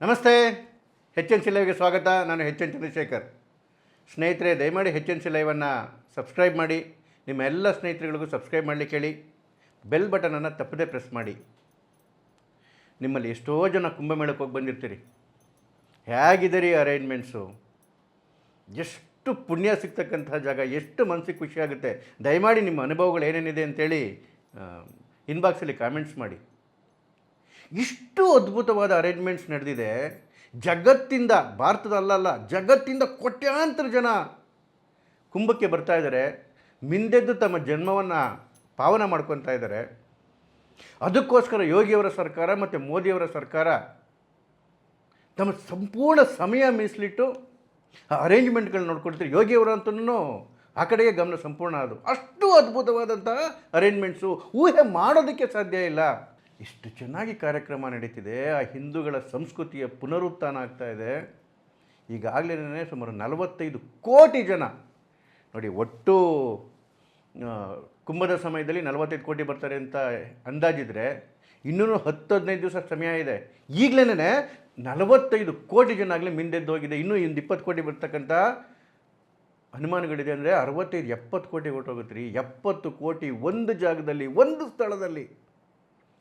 ನಮಸ್ತೆ. ಹೆಚ್ N C ಲೈವ್ಗೆ ಸ್ವಾಗತ. ನಾನು ಹೆಚ್ ಎನ್ ಚಂದ್ರಶೇಖರ್. ಸ್ನೇಹಿತರೆ, ದಯಮಾಡಿ ಹೆಚ್ ಎನ್ ಸಿ ಲೈವನ್ನು ಸಬ್ಸ್ಕ್ರೈಬ್ ಮಾಡಿ. ನಿಮ್ಮ ಎಲ್ಲ ಸ್ನೇಹಿತರುಗಳಿಗೂ ಸಬ್ಸ್ಕ್ರೈಬ್ ಮಾಡಲಿಕ್ಕೆ ಹೇಳಿ. ಬೆಲ್ ಬಟನನ್ನು ತಪ್ಪದೇ ಪ್ರೆಸ್ ಮಾಡಿ. ನಿಮ್ಮಲ್ಲಿ ಎಷ್ಟೋ ಜನ ಕುಂಭಮೇಳಕ್ಕೆ ಹೋಗಿ ಬಂದಿರ್ತೀರಿ. ಹೇಗಿದೆ ರೀ ಅರೇಂಜ್ಮೆಂಟ್ಸು? ಎಷ್ಟು ಪುಣ್ಯ ಸಿಗ್ತಕ್ಕಂತಹ ಜಾಗ, ಎಷ್ಟು ಮನಸ್ಸಿಗೆ ಖುಷಿಯಾಗುತ್ತೆ. ದಯಮಾಡಿ ನಿಮ್ಮ ಅನುಭವಗಳು ಏನೇನಿದೆ ಅಂತೇಳಿ ಇನ್ಬಾಕ್ಸಲ್ಲಿ ಕಾಮೆಂಟ್ಸ್ ಮಾಡಿ. ಇಷ್ಟು ಅದ್ಭುತವಾದ ಅರೇಂಜ್ಮೆಂಟ್ಸ್ ನಡೆದಿದೆ. ಜಗತ್ತಿಂದ, ಭಾರತದ ಅಲ್ಲಲ್ಲ, ಜಗತ್ತಿಂದ ಕೋಟ್ಯಾಂತರ ಜನ ಕುಂಭಕ್ಕೆ ಬರ್ತಾ ಇದ್ದಾರೆ. ಮಿಂದೆದ್ದು ತಮ್ಮ ಜನ್ಮವನ್ನು ಪಾವನ ಮಾಡ್ಕೊತಾ ಇದ್ದಾರೆ. ಅದಕ್ಕೋಸ್ಕರ ಯೋಗಿಯವರ ಸರ್ಕಾರ ಮತ್ತು ಮೋದಿಯವರ ಸರ್ಕಾರ ತಮ್ಮ ಸಂಪೂರ್ಣ ಸಮಯ ಮೀಸಲಿಟ್ಟು ಆ ಅರೇಂಜ್ಮೆಂಟ್ಗಳನ್ನ ನೋಡ್ಕೊಳ್ತೀರಿ. ಯೋಗಿಯವರಂತೂ ಆ ಕಡೆಗೆ ಗಮನ ಸಂಪೂರ್ಣ. ಅದು ಅಷ್ಟು ಅದ್ಭುತವಾದಂತಹ ಅರೇಂಜ್ಮೆಂಟ್ಸು ಊಹೆ ಮಾಡೋದಕ್ಕೆ ಸಾಧ್ಯ ಇಲ್ಲ. ಇಷ್ಟು ಚೆನ್ನಾಗಿ ಕಾರ್ಯಕ್ರಮ ನಡೀತಿದೆ. ಆ ಹಿಂದೂಗಳ ಸಂಸ್ಕೃತಿಯ ಪುನರುತ್ಥಾನ ಆಗ್ತಾ ಇದೆ. ಈಗಾಗಲೇ ಸುಮಾರು 45 ಕೋಟಿ ಜನ ನೋಡಿ, ಒಟ್ಟು ಕುಂಭದ ಸಮಯದಲ್ಲಿ 45 ಕೋಟಿ ಬರ್ತಾರೆ ಅಂತ ಅಂದಾಜಿದ್ರೆ ಇನ್ನೂ 10-15 ದಿವಸ ಸಮಯ ಇದೆ. ಈಗಲೇ 45 ಕೋಟಿ ಜನ ಆಗಲೇ ಮಿಂದೆದ್ದು ಹೋಗಿದೆ. ಇನ್ನೂ 20 ಕೋಟಿ ಬರ್ತಕ್ಕಂಥ ಅನುಮಾನಗಳಿದೆ. ಅಂದರೆ 65-70 ಕೋಟಿ ಹೊರಟೋಗುತ್ತೆ ರೀ. 70 ಕೋಟಿ ಒಂದು ಜಾಗದಲ್ಲಿ, ಒಂದು ಸ್ಥಳದಲ್ಲಿ,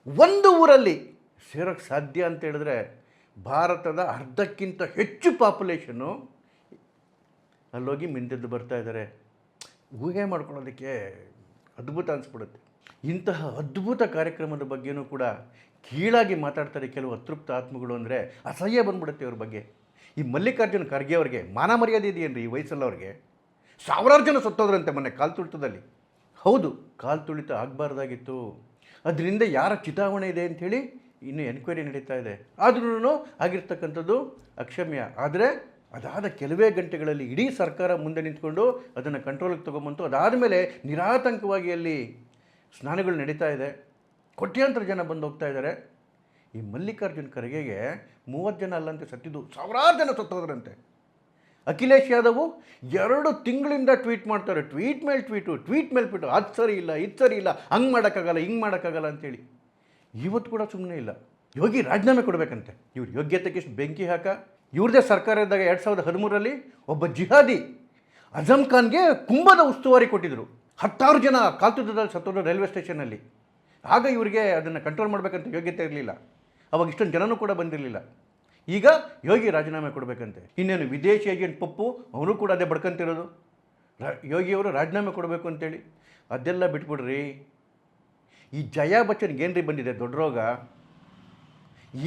ಒಂದು ಊರಲ್ಲಿ ಸೇರೋಕ್ಕೆ ಸಾಧ್ಯ ಅಂತ ಹೇಳಿದ್ರೆ ಭಾರತದ ಅರ್ಧಕ್ಕಿಂತ ಹೆಚ್ಚು ಪಾಪ್ಯುಲೇಷನ್ನು ಅಲ್ಲೋಗಿ ಮಿಂದೆದ್ದು ಬರ್ತಾ ಇದ್ದಾರೆ. ಊಹೆ ಮಾಡ್ಕೊಳ್ಳೋದಕ್ಕೆ ಅದ್ಭುತ ಅನಿಸ್ಬಿಡುತ್ತೆ. ಇಂತಹ ಅದ್ಭುತ ಕಾರ್ಯಕ್ರಮದ ಬಗ್ಗೆಯೂ ಕೂಡ ಕೀಳಾಗಿ ಮಾತಾಡ್ತಾರೆ ಕೆಲವು ಅತೃಪ್ತ ಆತ್ಮಗಳು. ಅಂದರೆ ಅಸಹ್ಯ ಬಂದ್ಬಿಡುತ್ತೆ ಅವ್ರ ಬಗ್ಗೆ. ಈ ಮಲ್ಲಿಕಾರ್ಜುನ ಖರ್ಗೆ ಅವ್ರಿಗೆ ಮಾನ ಮರ್ಯಾದೆ ಇದೆಯೇನ್ರಿ ಈ ವಯಸ್ಸಲ್ಲವ್ರಿಗೆ? ಸಾವಿರಾರು ಜನ ಸತ್ತೋದ್ರಂತೆ ಮೊನ್ನೆ ಕಾಲು ತುಳಿತದಲ್ಲಿ. ಹೌದು, ಕಾಲು ತುಳಿತ ಆಗಬಾರ್ದಾಗಿತ್ತು. ಅದರಿಂದ ಯಾರ ಚಿತಾವಣೆ ಇದೆ ಅಂಥೇಳಿ ಇನ್ನೂ ಎನ್ಕ್ವೈರಿ ನಡೀತಾ ಇದೆ. ಆದ್ರೂ ಆಗಿರ್ತಕ್ಕಂಥದ್ದು ಅಕ್ಷಮ್ಯ. ಆದರೆ ಅದಾದ ಕೆಲವೇ ಗಂಟೆಗಳಲ್ಲಿ ಇಡೀ ಸರ್ಕಾರ ಮುಂದೆ ನಿಂತ್ಕೊಂಡು ಅದನ್ನು ಕಂಟ್ರೋಲಿಗೆ ತೊಗೊಂಬಂತು. ಅದಾದ ಮೇಲೆ ನಿರಾತಂಕವಾಗಿ ಅಲ್ಲಿ ಸ್ನಾನಗಳು ನಡೀತಾ ಇದೆ. ಕೋಟ್ಯಾಂತರ ಜನ ಬಂದು ಹೋಗ್ತಾ ಇದ್ದಾರೆ. ಈ ಮಲ್ಲಿಕಾರ್ಜುನ ಖರ್ಗೆಗೆ 30 ಜನ ಅಲ್ಲಂತೆ ಸತ್ತಿದ್ದು, ಸಾವಿರಾರು ಜನ ಸತ್ತೋದ್ರಂತೆ. ಅಖಿಲೇಶ್ ಯಾದವ್ 2 ತಿಂಗಳಿಂದ ಟ್ವೀಟ್ ಮಾಡ್ತಾರೆ. ಟ್ವೀಟ್ ಮೇಲೆ ಟ್ವೀಟು, ಟ್ವೀಟ್ ಮೇಲೆ ಟ್ವೀಟು. ಅದು ಸರಿ ಇಲ್ಲ, ಇದು ಸರಿ ಇಲ್ಲ, ಹಂಗೆ ಮಾಡೋಕ್ಕಾಗಲ್ಲ, ಹಿಂಗೆ ಮಾಡೋಕ್ಕಾಗಲ್ಲ ಅಂತೇಳಿ. ಇವತ್ತು ಕೂಡ ಸುಮ್ಮನೆ ಇಲ್ಲ. ಯೋಗಿ ರಾಜೀನಾಮೆ ಕೊಡಬೇಕಂತೆ. ಇವ್ರ ಯೋಗ್ಯತೆಗೆ ಎಷ್ಟು ಬೆಂಕಿ ಹಾಕ. ಇವ್ರದೇ ಸರ್ಕಾರ ಇದ್ದಾಗ 2013ರಲ್ಲಿ ಒಬ್ಬ ಜಿಹಾದಿ ಅಜಮ್ ಖಾನ್ಗೆ ಕುಂಭದ ಉಸ್ತುವಾರಿ ಕೊಟ್ಟಿದ್ದರು. 10 ಜನ ಕಾಲ್ತುದಲ್ಲಿ ಸತ್ತೋದ್ರು ರೈಲ್ವೆ ಸ್ಟೇಷನಲ್ಲಿ. ಆಗ ಇವರಿಗೆ ಅದನ್ನು ಕಂಟ್ರೋಲ್ ಮಾಡಬೇಕಂತ ಯೋಗ್ಯತೆ ಇರಲಿಲ್ಲ. ಅವಾಗ ಇಷ್ಟೊಂದು ಜನನೂ ಕೂಡ ಬಂದಿರಲಿಲ್ಲ. ಈಗ ಯೋಗಿ ರಾಜೀನಾಮೆ ಕೊಡಬೇಕಂತೆ. ಇನ್ನೇನು ವಿದೇಶಿ ಏಜೆಂಟ್ ಪಪ್ಪು, ಅವನು ಕೂಡ ಅದೇ ಬಡ್ಕೊಂತಿರೋದು. ಯೋಗಿಯವರು ರಾಜೀನಾಮೆ ಕೊಡಬೇಕು ಅಂತೇಳಿ. ಅದೆಲ್ಲ ಬಿಟ್ಬಿಡ್ರಿ. ಈ ಜಯಾ ಬಚ್ಚನ್ಗೆ ಏನ್ರಿ ಬಂದಿದೆ ದೊಡ್ಡ ರೋಗ?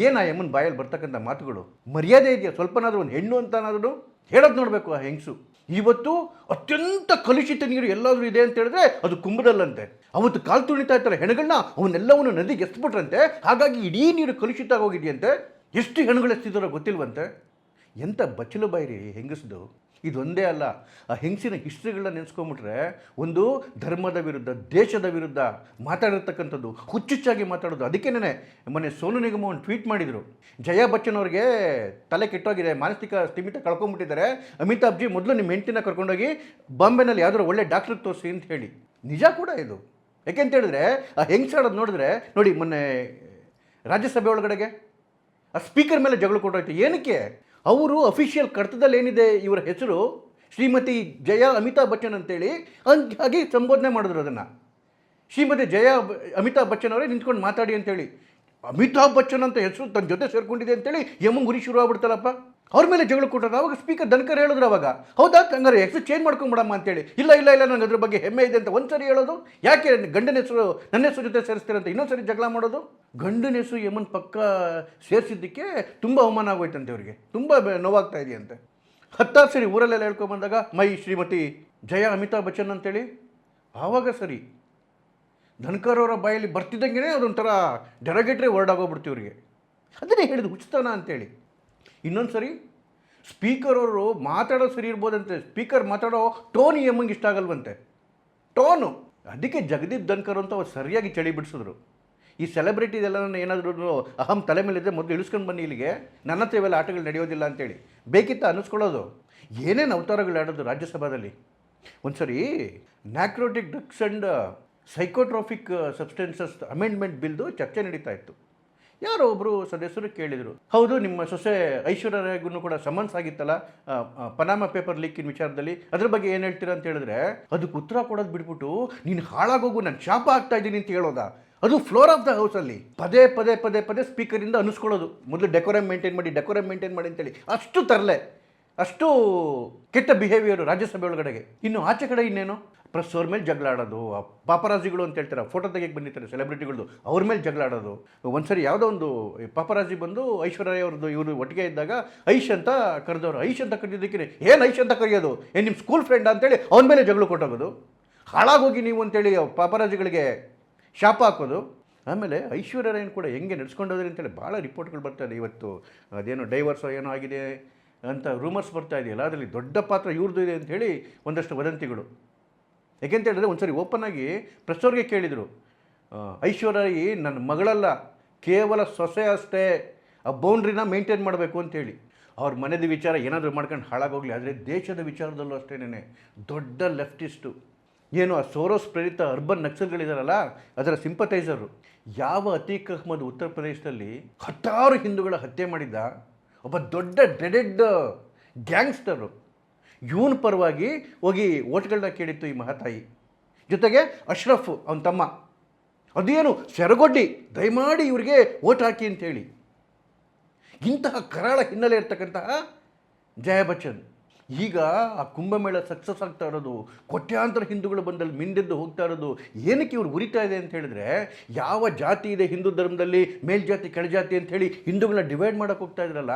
ಏನು ಆ ಯಮ್ಮನ ಬಾಯಲ್ಲಿ ಬರ್ತಕ್ಕಂಥ ಮಾತುಗಳು? ಮರ್ಯಾದೆ ಇದೆಯಾ ಸ್ವಲ್ಪನಾದರೂ? ಒಂದು ಹೆಣ್ಣು ಅಂತನಾದ್ರೂ ಹೇಳೋದು ನೋಡಬೇಕು ಆ ಹೆಂಗಸು. ಇವತ್ತು ಅತ್ಯಂತ ಕಲುಷಿತ ನೀರು ಎಲ್ಲಾದರೂ ಇದೆ ಅಂತ ಹೇಳಿದ್ರೆ ಅದು ಕುಂಭದಲ್ಲಂತೆ. ಅವತ್ತು ಕಾಲು ತುಳಿತಾ ಇರ್ತಾರೆ ಹೆಣಗಳನ್ನ, ಅವನ್ನೆಲ್ಲವನ್ನು ನದಿಗೆ ಎಸ್ಬಿಟ್ರಂತೆ. ಹಾಗಾಗಿ ಇಡೀ ನೀರು ಕಲುಷಿತ ಆಗೋಗಿದೆಯಂತೆ. ಎಷ್ಟು ಹೆಣಗಳು ಎಸ್ತಿದ್ದಾರೋ ಗೊತ್ತಿಲ್ವಂತೆ. ಎಂಥ ಬಚ್ಚಲು ಬಾಯಿರಿ ಹೆಂಗಸ್ದು. ಇದೊಂದೇ ಅಲ್ಲ, ಆ ಹೆಂಗಸಿನ ಹಿಸ್ಟ್ರಿಗಳನ್ನ ನೆನೆಸ್ಕೊಂಬಿಟ್ರೆ ಒಂದು ಧರ್ಮದ ವಿರುದ್ಧ, ದೇಶದ ವಿರುದ್ಧ ಮಾತಾಡಿರ್ತಕ್ಕಂಥದ್ದು, ಹುಚ್ಚುಚ್ಚಾಗಿ ಮಾತಾಡೋದು. ಅದಕ್ಕೇನೆ ಮೊನ್ನೆ ಸೋನು ನಿಗಮ್ ಒಂದು ಟ್ವೀಟ್ ಮಾಡಿದರು. ಜಯಾ ಬಚ್ಚನ್ ಅವ್ರಿಗೆ ತಲೆ ಕೆಟ್ಟೋಗಿದೆ, ಮಾನಸಿಕ ಸ್ಥಿಮಿತ ಕಳ್ಕೊಂಡ್ಬಿಟ್ಟಿದ್ದಾರೆ. ಅಮಿತಾಬ್ ಜಿ, ಮೊದಲು ನಿಮ್ಮ ಹೆಂಡತಿನ ಕರ್ಕೊಂಡೋಗಿ ಬಾಂಬೆನಲ್ಲಿ ಯಾವ್ದಾದ್ರು ಒಳ್ಳೆ ಡಾಕ್ಟ್ರಿಗೆ ತೋರಿಸಿ ಅಂತ ಹೇಳಿ. ನಿಜ ಕೂಡ ಇದು. ಯಾಕೆಂತ ಹೇಳಿದ್ರೆ ಆ ಹೆಂಗಸಾಡೋದು ನೋಡಿದ್ರೆ ನೋಡಿ, ಮೊನ್ನೆ ರಾಜ್ಯಸಭೆ ಒಳಗಡೆಗೆ ಆ ಸ್ಪೀಕರ್ ಮೇಲೆ ಜಗಳ ಕೊಟ್ಟೋಯ್ತು. ಏನಕ್ಕೆ? ಅವರು ಅಫಿಷಿಯಲ್ ಕಡತದಲ್ಲಿ ಏನಿದೆ ಇವರ ಹೆಸರು ಶ್ರೀಮತಿ ಜಯಾ ಅಮಿತಾಬ್ ಬಚ್ಚನ್ ಅಂತೇಳಿ, ಹಾಗೆ ಸಂಬೋಧನೆ ಮಾಡಿದ್ರು ಅದನ್ನು. ಶ್ರೀಮತಿ ಜಯಾ ಅಮಿತಾಬ್ ಬಚ್ಚನ್ ಅವರೇ ನಿಂತ್ಕೊಂಡು ಮಾತಾಡಿ ಅಂತೇಳಿ. ಅಮಿತಾಬ್ ಬಚ್ಚನ್ ಅಂತ ಹೆಸರು ತನ್ನ ಜೊತೆ ಸೇರ್ಕೊಂಡಿದೆ ಅಂತೇಳಿ ಎಮ್ಮಂಗೆ ಗುರಿ ಶುರು ಆಗ್ಬಿಡ್ತಾರಪ್ಪ. ಅವ್ರ ಮೇಲೆ ಜಗಳ ಕೊಟ್ಟರು. ಅವಾಗ ಸ್ಪೀಕರ್ ದನಕರ್ ಹೇಳಿದ್ರು, ಅವಾಗ ಹೌದಾ ಹಂಗಾರೆ ಹೆಸರು ಚೇಂಜ್ ಮಾಡ್ಕೊಂಬಿಡಮ್ಮ ಅಂತೇಳಿ. ಇಲ್ಲ ಇಲ್ಲ ಇಲ್ಲ, ನನಗೆ ಅದ್ರ ಬಗ್ಗೆ ಹೆಮ್ಮೆ ಇದೆ ಅಂತ ಒಂದು ಸರಿ ಹೇಳೋದು. ಯಾಕೆ ಗಂಡನ ಹೆಸರು ನನ್ನ ಹೆಸರು ಜೊತೆ ಸೇರಿಸ್ತೀರಂತ ಇನ್ನೊಂದು ಸರಿ ಜಗಳ ಮಾಡೋದು. ಗಂಡನ ಹೆಸರು ಯಮನ್ ಪಕ್ಕ ಸೇರಿಸಿದ್ದಕ್ಕೆ ತುಂಬ ಅವಮಾನ ಆಗೋಯ್ತಂತೆ ಅವ್ರಿಗೆ, ತುಂಬ ನೋವಾಗ್ತಾ ಇದೆಯಂತೆ. 10 ಸರಿ ಊರಲ್ಲೆಲ್ಲ ಹೇಳ್ಕೊಂಬಂದಾಗ ಮೈ ಶ್ರೀಮತಿ ಜಯಾ ಅಮಿತಾಬ್ ಬಚ್ಚನ್ ಅಂತೇಳಿ, ಆವಾಗ ಸರಿ ಧನ್ಕರ್ ಅವರ ಬಾಯಲ್ಲಿ ಬರ್ತಿದ್ದಂಗೆ ಅದೊಂಥರ ಡೆರಗೇಟ್ರಿ ವರ್ಡ್ ಆಗೋಗ್ಬಿಡ್ತೀವಿ ಇವ್ರಿಗೆ. ಅದನ್ನೇ ಹೇಳಿದ್ದು ಹುಚ್ಚತನ ಅಂತೇಳಿ. ಇನ್ನೊಂದು ಸರಿ ಸ್ಪೀಕರ್ ಅವರು ಮಾತಾಡೋದು ಸರಿ ಇರ್ಬೋದಂತೆ, ಸ್ಪೀಕರ್ ಮಾತಾಡೋ ಟೋನ್ ಎಮ್ಮಂಗೆ ಇಷ್ಟ ಆಗಲ್ವಂತೆ, ಟೋನು. ಅದಕ್ಕೆ ಜಗದೀಪ್ ಧನ್ಕರ್ ಅಂತ ಅವ್ರು ಸರಿಯಾಗಿ ಚಳಿ ಬಿಡಿಸಿದ್ರು. ಈ ಸೆಲೆಬ್ರಿಟಿದೆಲ್ಲ ಏನಾದರೂ ಅಹಂ ತಲೆ ಮೇಲಿದ್ದರೆ ಮೊದಲು ಇಳಿಸ್ಕೊಂಡು ಬನ್ನಿ ಇಲ್ಲಿಗೆ, ನನ್ನ ಹತ್ರ ಇವೆಲ್ಲ ಆಟಗಳು ನಡೆಯೋದಿಲ್ಲ ಅಂತೇಳಿ ಬೇಕಿತ್ತ ಅನ್ನಿಸ್ಕೊಳ್ಳೋದು. ಏನೇನು ಅವತಾರಗಳು ಆಡೋದು ರಾಜ್ಯಸಭಾದಲ್ಲಿ. ಒಂದು ಸರಿ ನ್ಯಾಕ್ರೋಟಿಕ್ drugs and psychotropic substances amendment ಬಿಲ್ದು ಚರ್ಚೆ ನಡೀತಾ ಇತ್ತು. ಯಾರೋ ಒಬ್ಬರು ಸದಸ್ಯರು ಕೇಳಿದರು, ಹೌದು ನಿಮ್ಮ ಸೊಸೆ ಐಶ್ವರ್ಯ ರಾಯ್ಗೂ ಕೂಡ ಸಮನ್ಸ್ ಆಗಿತ್ತಲ್ಲ ಪನಾಮ ಪೇಪರ್ ಲೀಕಿನ ವಿಚಾರದಲ್ಲಿ, ಅದ್ರ ಬಗ್ಗೆ ಏನು ಹೇಳ್ತೀರಾ ಅಂತ ಹೇಳಿದ್ರೆ, ಅದಕ್ಕೆ ಉತ್ತರ ಕೊಡೋದು ಬಿಟ್ಬಿಟ್ಟು ನೀನು ಹಾಳಾಗೋಗು, ನಾನು ಶಾಪ ಆಗ್ತಾ ಇದ್ದೀನಿ ಅಂತ ಹೇಳೋದಾ? ಅದು ಫ್ಲೋರ್ ಆಫ್ ದ ಹೌಸಲ್ಲಿ ಪದೇ ಪದೇ ಪದೇ ಪದೇ ಸ್ಪೀಕರಿಂದ ಅನಿಸ್ಕೊಳ್ಳೋದು, ಮೊದಲು ಡೆಕೋರಮ್ ಮೇಂಟೈನ್ ಮಾಡಿ ಅಂತೇಳಿ. ಅಷ್ಟು ತರಲೆ, ಅಷ್ಟು ಕೆಟ್ಟ ಬಿಹೇವಿಯರು ರಾಜ್ಯಸಭೆ ಒಳಗಡೆಗೆ. ಇನ್ನು ಆಚೆ ಕಡೆ ಇನ್ನೇನು, ಪ್ರೆಸ್ ಅವ್ರ ಮೇಲೆ ಜಗಳ ಆಡೋದು, ಪಾಪರಾಜಿಗಳು ಅಂತ ಹೇಳ್ತಾರೆ, ಫೋಟೋ ತೆಗೆಯಕ್ಕೆ ಬಂದಿರ್ತಾರೆ ಸೆಲೆಬ್ರಿಟಿಗಳದ್ದು, ಅವ್ರ ಮೇಲೆ ಜಗಳ ಆಡೋದು. ಒಂದ್ಸರಿ ಯಾವುದೋ ಒಂದು ಪಾಪರಾಜಿ ಬಂದು ಐಶ್ವರ್ಯ ಅವ್ರದ್ದು ಇವರು ಒಟ್ಟಿಗೆ ಇದ್ದಾಗ ಐಶ್ ಅಂತ ಕರೆದವರು, ಐಶ್ ಅಂತ ಕರೆದಿದ್ದಕ್ಕೆ ಏನು ಐಶ್ ಅಂತ ಕರೆಯೋದು, ಏನು ನಿಮ್ಮ ಸ್ಕೂಲ್ ಫ್ರೆಂಡ್ ಅಂತೇಳಿ ಅವನ ಮೇಲೆ ಜಗಳ ಕೊಟ್ಟೋಗೋದು, ಹಾಳಾಗೋಗಿ ನೀವು ಅಂತೇಳಿ ಪಾಪರಾಜಿಗಳಿಗೆ ಶಾಪ ಹಾಕೋದು. ಆಮೇಲೆ ಐಶ್ವರ್ಯ ರಾಯ್ ಕೂಡ ಹೆಂಗೆ ನಡೆಸ್ಕೊಂಡೋದ್ರಿ ಅಂತೇಳಿ ಭಾಳ ರಿಪೋರ್ಟ್ಗಳು ಬರ್ತಾ ಇದೆ. ಇವತ್ತು ಅದೇನೋ ಡೈವರ್ಸೋ ಏನೋ ಆಗಿದೆ ಅಂತ ರೂಮರ್ಸ್ ಬರ್ತಾ ಇದೆಯಲ್ಲ, ಅದರಲ್ಲಿ ದೊಡ್ಡ ಪಾತ್ರ ಇವ್ರದ್ದು ಇದೆ ಅಂಥೇಳಿ ಒಂದಷ್ಟು ವದಂತಿಗಳು. ಯಾಕೆಂತ ಹೇಳಿದ್ರೆ ಒಂದ್ಸರಿ ಓಪನ್ ಆಗಿ ಪ್ರೆಸ್ ಅವ್ರಿಗೆ ಕೇಳಿದರು, ಐಶ್ವರ್ಯ ರಾಯ್ ನನ್ನ ಮಗಳಲ್ಲ, ಕೇವಲ ಸೊಸೆ ಅಷ್ಟೇ, ಆ ಬೌಂಡ್ರಿನ ಮೇಂಟೈನ್ ಮಾಡಬೇಕು ಅಂತೇಳಿ. ಅವ್ರ ಮನೆದ ವಿಚಾರ ಏನಾದರೂ ಮಾಡ್ಕೊಂಡು ಹಾಳಾಗೋಗ್ಲಿ, ಆದರೆ ದೇಶದ ವಿಚಾರದಲ್ಲೂ ಅಷ್ಟೇನೆ ದೊಡ್ಡ ಲೆಫ್ಟಿಸ್ಟು, ಏನು ಆ ಸೋರೋಸ್ ಪ್ರೇರಿತ ಅರ್ಬನ್ ನಕ್ಸಲ್ಗಳಿದಾರಲ್ಲ ಅದರ ಸಿಂಪತೈಸರು. ಯಾವ ಅತೀಕ್ ಅಹ್ಮದ್ ಉತ್ತರ ಪ್ರದೇಶದಲ್ಲಿ 10 ಹಿಂದೂಗಳ ಹತ್ಯೆ ಮಾಡಿದ್ದ ಒಬ್ಬ ದೊಡ್ಡ ಡೆಡೆಡ್ ಗ್ಯಾಂಗ್ಸ್ಟರು, ಇವನ ಪರವಾಗಿ ಹೋಗಿ ಓಟ್ಗಳನ್ನ ಕೇಳಿತ್ತು ಈ ಮಹಾತಾಯಿ. ಜೊತೆಗೆ ಅಶ್ರಫ್ ಅವನ ತಮ್ಮ, ಅದೇನು ಸೆರಗೊಡ್ಡಿ ದಯಮಾಡಿ ಇವರಿಗೆ ಓಟ್ ಹಾಕಿ ಅಂತೇಳಿ. ಇಂತಹ ಕರಾಳ ಹಿನ್ನೆಲೆ ಇರ್ತಕ್ಕಂತಹ ಜಯಾ ಬಚ್ಚನ್ ಈಗ ಆ ಕುಂಭಮೇಳ ಸಕ್ಸಸ್ ಆಗ್ತಾ ಇರೋದು, ಕೋಟ್ಯಾಂತರ ಹಿಂದೂಗಳು ಬಂದಲ್ಲಿ ಮಿಂದೆದ್ದು ಹೋಗ್ತಾ ಇರೋದು ಏನಕ್ಕೆ ಇವ್ರು ಉರಿತಾ ಇದೆ ಅಂತ ಹೇಳಿದ್ರೆ, ಯಾವ ಜಾತಿ ಇದೆ ಹಿಂದೂ ಧರ್ಮದಲ್ಲಿ, ಮೇಲ್ಜಾತಿ ಕೆಳಜಾತಿ ಅಂಥೇಳಿ ಹಿಂದೂಗಳನ್ನ ಡಿವೈಡ್ ಮಾಡೋಕೆ ಹೋಗ್ತಾ ಇದ್ರಲ್ಲ,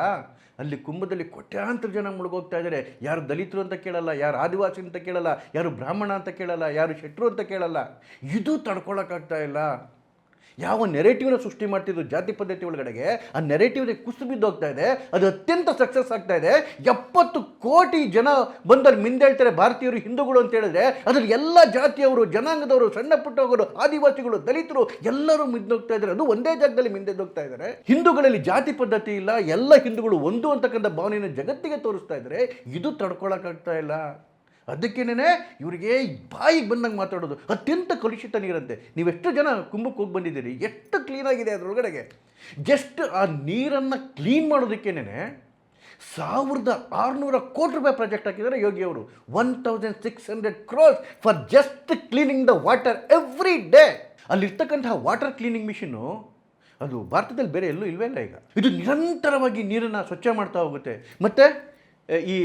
ಅಲ್ಲಿ ಕುಂಭದಲ್ಲಿ ಕೋಟ್ಯಾಂತರ ಜನ ಮುಳುಗೋಗ್ತಾ ಇದ್ದಾರೆ. ಯಾರು ದಲಿತರು ಅಂತ ಕೇಳಲ್ಲ, ಯಾರು ಆದಿವಾಸಿ ಅಂತ ಕೇಳಲ್ಲ, ಯಾರು ಬ್ರಾಹ್ಮಣ ಅಂತ ಕೇಳಲ್ಲ, ಯಾರು ಶೆಟ್ರು ಅಂತ ಕೇಳಲ್ಲ. ಇದು ತಡ್ಕೊಳಕ್ಕಾಗ್ತಾ ಇಲ್ಲ. ಯಾವ ನೆರೇಟಿವ್ನ ಸೃಷ್ಟಿ ಮಾಡ್ತಿದ್ರು ಜಾತಿ ಪದ್ಧತಿ ಒಳಗಡೆಗೆ, ಆ ನೆರೇಟಿವ್ಗೆ ಕುಸಿದು ಬಿದ್ದೋಗ್ತಾ ಇದೆ. ಅದು ಅತ್ಯಂತ ಸಕ್ಸಸ್ ಆಗ್ತಾ ಇದೆ. 70 ಕೋಟಿ ಜನ ಬಂದಲ್ಲಿ ಮಿಂದೇಳ್ತಾರೆ ಭಾರತೀಯರು ಹಿಂದೂಗಳು ಅಂತ ಹೇಳಿದ್ರೆ, ಅದ್ರಲ್ಲಿ ಎಲ್ಲ ಜಾತಿಯವರು, ಜನಾಂಗದವರು, ಸಣ್ಣ ಪುಟ್ಟವರು, ಆದಿವಾಸಿಗಳು, ದಲಿತರು ಎಲ್ಲರೂ ಮಿಂದೋಗ್ತಾ ಇದ್ದಾರೆ. ಅದು ಒಂದೇ ಜಾಗದಲ್ಲಿ ಮಿಂದೆದ್ದೋಗ್ತಾ ಇದ್ದಾರೆ. ಹಿಂದೂಗಳಲ್ಲಿ ಜಾತಿ ಪದ್ಧತಿ ಇಲ್ಲ, ಎಲ್ಲ ಹಿಂದೂಗಳು ಒಂದು ಅಂತಕ್ಕಂಥ ಭಾವನೆಯನ್ನು ಜಗತ್ತಿಗೆ ತೋರಿಸ್ತಾ ಇದ್ದಾರೆ. ಇದು ತಡ್ಕೊಳಕ್ಕಾಗ್ತಾ ಇಲ್ಲ. ಅದಕ್ಕೇನೆ ಇವರಿಗೆ ಬಾಯಿಗೆ ಬಂದಂಗೆ ಮಾತಾಡೋದು. ಅತ್ಯಂತ ಕಲುಷಿತ ನೀರಂತೆ. ನೀವೆಷ್ಟು ಜನ ಕುಂಭಕ್ಕೆ ಹೋಗಿ ಬಂದಿದ್ದೀರಿ, ಎಷ್ಟು ಕ್ಲೀನಾಗಿದೆ ಅದರೊಳಗಡೆಗೆ. ಜಸ್ಟ್ ಆ ನೀರನ್ನು ಕ್ಲೀನ್ ಮಾಡೋದಕ್ಕೇನೆ 1600 ಕೋಟಿ ರೂಪಾಯಿ ಪ್ರಾಜೆಕ್ಟ್ ಹಾಕಿದ್ದಾರೆ ಯೋಗಿ ಅವರು. 1600 crores for just cleaning the water every day. ಅಲ್ಲಿರ್ತಕ್ಕಂತಹ ವಾಟರ್ ಕ್ಲೀನಿಂಗ್ ಮಿಷಿನ್ನು ಅದು ಭಾರತದಲ್ಲಿ ಬೇರೆ ಎಲ್ಲೂ ಇಲ್ವೇ ಇಲ್ಲ. ಈಗ ಇದು ನಿರಂತರವಾಗಿ ನೀರನ್ನು ಸ್ವಚ್ಛ ಮಾಡ್ತಾ ಹೋಗುತ್ತೆ. ಮತ್ತು ಈ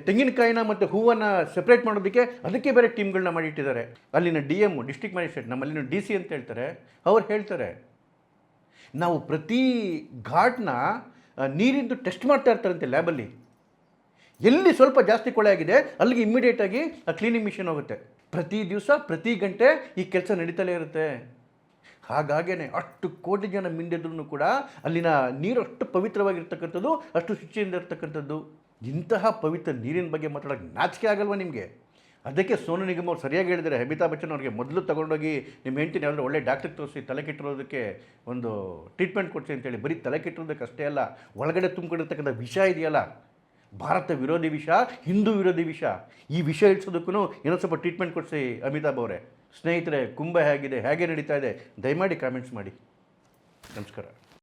ತೆಂಗಿನಕಾಯಿನ ಮತ್ತು ಹೂವನ್ನು ಸೆಪ್ರೇಟ್ ಮಾಡೋದಕ್ಕೆ ಅದಕ್ಕೆ ಬೇರೆ ಟೀಮ್ಗಳನ್ನ ಮಾಡಿಟ್ಟಿದ್ದಾರೆ. ಅಲ್ಲಿನ DM, ಡಿಸ್ಟ್ರಿಕ್ಟ್ ಮ್ಯಾಜಿಸ್ಟ್ರೇಟ್, ನಮ್ಮಲ್ಲಿನ DC ಅಂತ ಹೇಳ್ತಾರೆ, ಅವ್ರು ಹೇಳ್ತಾರೆ ನಾವು ಪ್ರತಿ ಘಾಟ್ನ ನೀರಿಂದು ಟೆಸ್ಟ್ ಮಾಡ್ತಾ ಇರ್ತಾರಂತೆ ಲ್ಯಾಬಲ್ಲಿ. ಎಲ್ಲಿ ಸ್ವಲ್ಪ ಜಾಸ್ತಿ ಕೊಳೆ ಆಗಿದೆ ಅಲ್ಲಿಗೆ ಇಮ್ಮಿಡಿಯೇಟಾಗಿ ಆ ಕ್ಲೀನಿಂಗ್ ಮಿಷಿನ್ ಹೋಗುತ್ತೆ. ಪ್ರತಿ ದಿವಸ ಪ್ರತಿ ಗಂಟೆ ಈ ಕೆಲಸ ನಡೀತಲೇ ಇರುತ್ತೆ. ಹಾಗಾಗೇ ಅಷ್ಟು ಕೋಟಿ ಜನ ಮಿಂದೆದ್ರೂ ಕೂಡ ಅಲ್ಲಿನ ನೀರು ಅಷ್ಟು ಪವಿತ್ರವಾಗಿರ್ತಕ್ಕಂಥದ್ದು, ಅಷ್ಟು ಶುಚಿಯಿಂದ ಇರ್ತಕ್ಕಂಥದ್ದು. ಇಂತಹ ಪವಿತ್ರ ನೀರಿನ ಬಗ್ಗೆ ಮಾತಾಡೋಕ್ಕೆ ನಾಚಿಕೆ ಆಗಲ್ವಾ ನಿಮಗೆ? ಅದಕ್ಕೆ ಸೋನು ನಿಗಮ್ ಅವ್ರು ಸರಿಯಾಗಿ ಹೇಳಿದ್ದಾರೆ, ಅಮಿತಾಬ್ ಬಚ್ಚನ್ ಅವ್ರಿಗೆ ಮೊದಲು ತಗೊಂಡೋಗಿ ನಿಮ್ಮ ಹೆಂಡ್ತಿನ ಯಾವ್ದಾದ್ರು ಒಳ್ಳೆ ಡಾಕ್ಟ್ರಿಗೆ ತೋರಿಸಿ ತಲೆ ಕೆಟ್ಟಿರೋದಕ್ಕೆ ಒಂದು ಟ್ರೀಟ್ಮೆಂಟ್ ಕೊಡಿಸಿ ಅಂತೇಳಿ. ಬರೀ ತಲೆ ಕೆಟ್ಟಿರೋದಕ್ಕೆ ಅಷ್ಟೇ ಅಲ್ಲ, ಒಳಗಡೆ ತುಂಬಿಕೊಂಡಿರ್ತಕ್ಕಂಥ ವಿಷ ಇದೆಯಲ್ಲ, ಭಾರತ ವಿರೋಧಿ ವಿಷ, ಹಿಂದೂ ವಿರೋಧಿ ವಿಷ, ಈ ವಿಷ ಇಳಿಸೋದಕ್ಕೂ ಏನೋ ಸ್ವಲ್ಪ ಟ್ರೀಟ್ಮೆಂಟ್ ಕೊಡಿಸಿ ಅಮಿತಾಬ್ ಅವರೇ. ಸ್ನೇಹಿತರೆ, ಕುಂಭ ಹೇಗಿದೆ, ಹೇಗೆ ನಡೀತಾ ಇದೆ, ದಯಮಾಡಿ ಕಾಮೆಂಟ್ಸ್ ಮಾಡಿ. ನಮಸ್ಕಾರ.